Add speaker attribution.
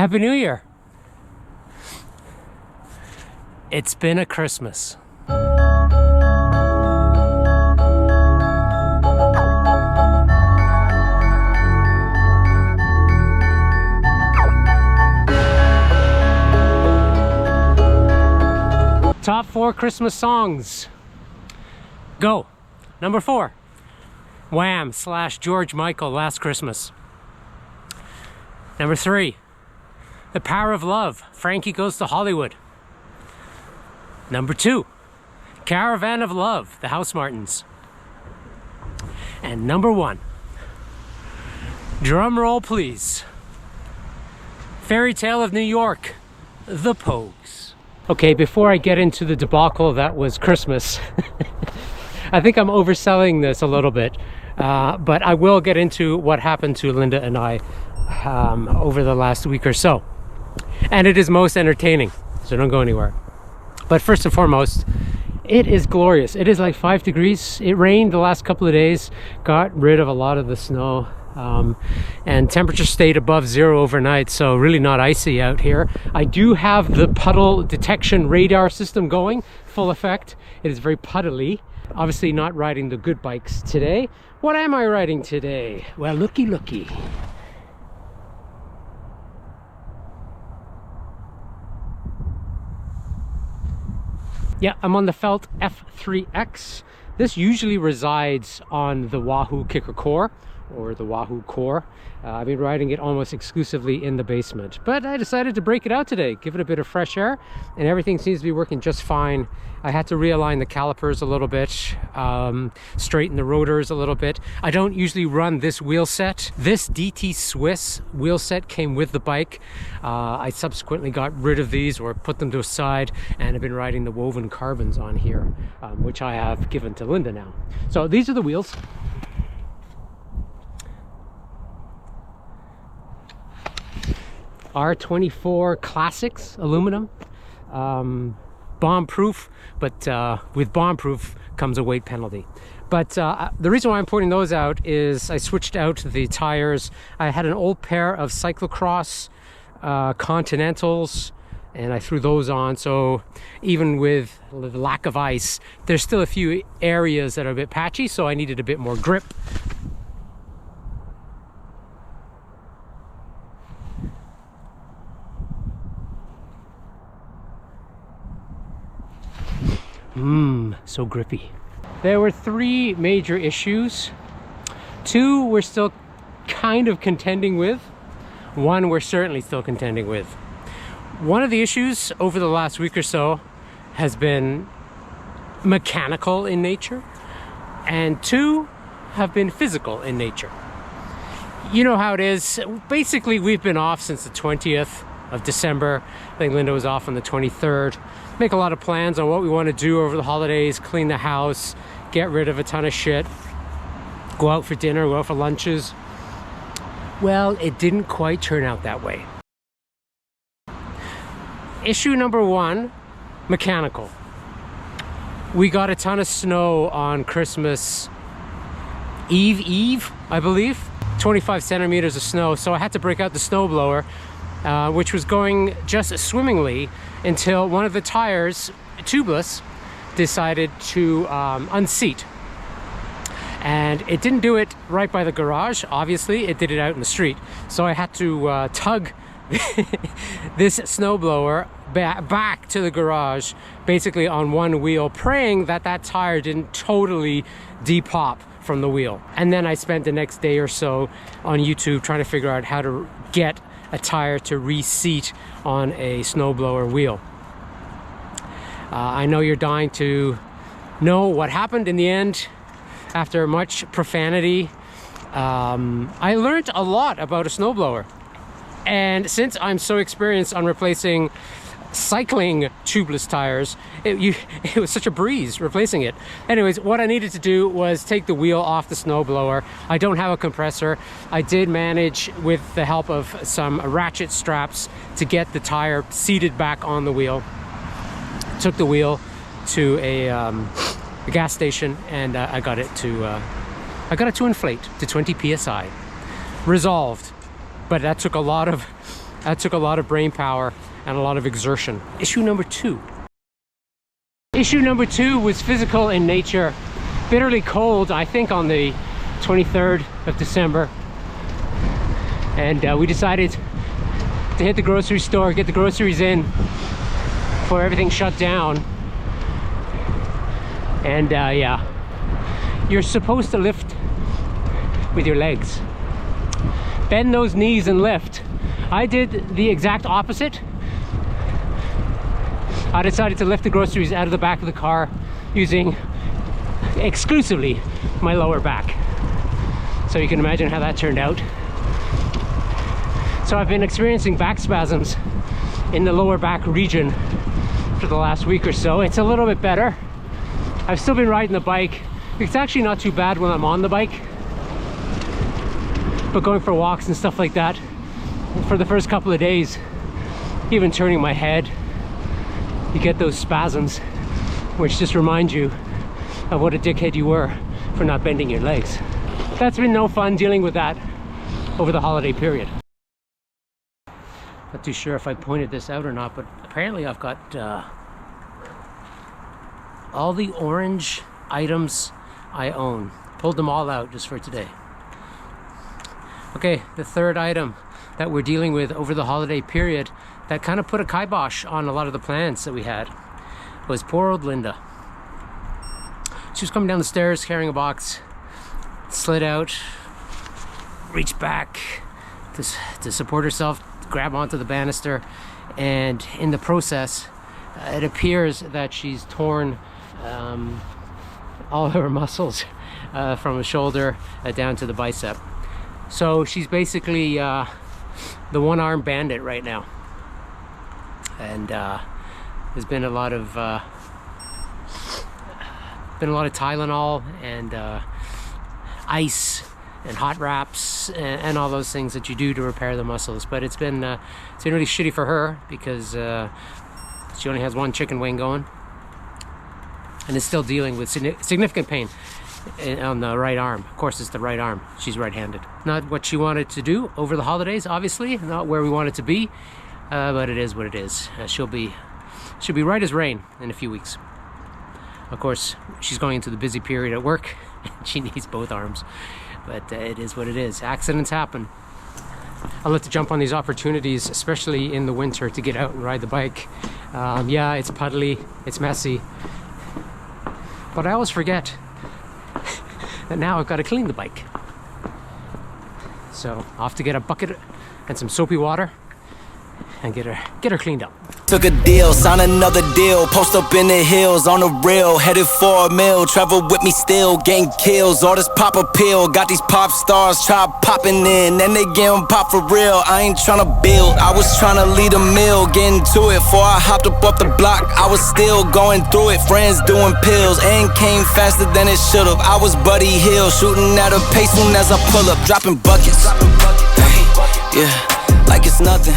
Speaker 1: Happy New Year. It's been a Christmas. Top 4 Christmas songs. Go. Number 4. Wham! / George Michael, Last Christmas. Number 3. The Power of Love, Frankie Goes to Hollywood. Number 2. Caravan of Love, the House Martins. And number 1. Drum roll please. Fairy Tale of New York, the Pogues. Okay, before I get into the debacle that was Christmas, I think I'm overselling this a little bit, but I will get into what happened to Linda and I over the last week or so. And it is most entertaining, so don't go anywhere. But first and foremost, it is glorious. It is like 5 degrees. It rained the last couple of days, got rid of a lot of the snow. And temperature stayed above 0 overnight, so really not icy out here. I do have the puddle detection radar system going, full effect. It is very puddly. Obviously not riding the good bikes today. What am I riding today? Well, looky. Yeah, I'm on the Felt F3X. This usually resides on the Wahoo Kicker Core, or the Wahoo Core. I've been riding it almost exclusively in the basement, but I decided to break it out today, give it a bit of fresh air, and everything seems to be working just fine. I had to realign the calipers a little bit, straighten the rotors a little bit. I don't usually run this wheel set. This DT Swiss wheel set came with the bike. I subsequently got rid of these or put them to a side, and I've been riding the woven carbons on here, which I have given to Linda now. So these are the wheels. R24 Classics aluminum, bomb-proof, but with bomb-proof comes a weight penalty. But the reason why I'm pointing those out is I switched out the tires. I had an old pair of cyclocross Continentals, and I threw those on. So even with the lack of ice, there's still a few areas that are a bit patchy, so I needed a bit more grip. So grippy. There were 3 major issues. 2 we're still kind of contending with. 1 we're certainly still contending with. One of the issues over the last week or so has been mechanical in nature, and 2 have been physical in nature. You know how it is. Basically, we've been off since the 20th of December. I think Linda was off on the 23rd. Make a lot of plans on what we want to do over the holidays, clean the house, get rid of a ton of shit, go out for dinner, go out for lunches. Well, it didn't quite turn out that way. Issue number 1, mechanical. We got a ton of snow on Christmas Eve, I believe. 25 centimeters of snow, so I had to break out the snowblower, which was going just swimmingly until one of the tires, tubeless, decided to unseat. And it didn't do it right by the garage, obviously, it did it out in the street. So I had to tug this snowblower back to the garage, basically on one wheel, praying that that tire didn't totally depop from the wheel. And then I spent the next day or so on YouTube trying to figure out how to get a tire to reseat on a snowblower wheel. I know you're dying to know what happened in the end. After much profanity, I learned a lot about a snowblower. And since I'm so experienced on replacing cycling tubeless tires, it was such a breeze replacing it. Anyways, what I needed to do was take the wheel off the snowblower. I don't have a compressor. I did manage, with the help of some ratchet straps, to get the tire seated back on the wheel. Took the wheel to a gas station, and I got it to inflate to 20 psi. Resolved. But that took a lot of That took a lot of brain power and a lot of exertion. Issue number 2. Issue number 2 was physical in nature. Bitterly cold, I think on the 23rd of December. And we decided to hit the grocery store, get the groceries in before everything shut down. And yeah, you're supposed to lift with your legs. Bend those knees and lift. I did the exact opposite. I decided to lift the groceries out of the back of the car using exclusively my lower back. So you can imagine how that turned out. So I've been experiencing back spasms in the lower back region for the last week or so. It's a little bit better. I've still been riding the bike. It's actually not too bad when I'm on the bike, but going for walks and stuff like that, for the first couple of days, even turning my head, you get those spasms, which just remind you of what a dickhead you were for not bending your legs. That's been no fun dealing with that over the holiday period. Not too sure if I pointed this out or not, but apparently I've got all the orange items I own. Pulled them all out just for today. Okay, the third item that we're dealing with over the holiday period that kind of put a kibosh on a lot of the plans that we had was poor old Linda. She was coming down the stairs carrying a box, slid out, reached back to support herself, grab onto the banister, and in the process it appears that she's torn all her muscles from the shoulder down to the bicep. So she's basically the one-armed bandit right now, and there's been a lot of Tylenol and ice and hot wraps and all those things that you do to repair the muscles. But it's been really shitty for her because she only has one chicken wing going and is still dealing with significant pain on the right arm. Of course, it's the right arm. She's right-handed. Not what she wanted to do over the holidays, obviously. Not where we want it to be, but it is what it is. She'll be right as rain in a few weeks. Of course, she's going into the busy period at work. She needs both arms, but it is what it is. Accidents happen. I love to jump on these opportunities, especially in the winter, to get out and ride the bike. Yeah, it's puddly, it's messy, but I always forget that now I've got to clean the bike. So I'll have to get a bucket and some soapy water and get her cleaned up.
Speaker 2: Took a deal, sign another deal, post up in the hills on the rail, headed for a mill, travel with me still, getting kills, all this pop appeal, got these pop stars try popping in, and they getting pop for real, I ain't tryna build, I was tryna lead a mill, getting to it, before I hopped up off the block, I was still going through it, friends doing pills, and came faster than it should've, I was Buddy Hill, shooting at a pace soon as I pull up, dropping buckets, yeah, like it's nothing.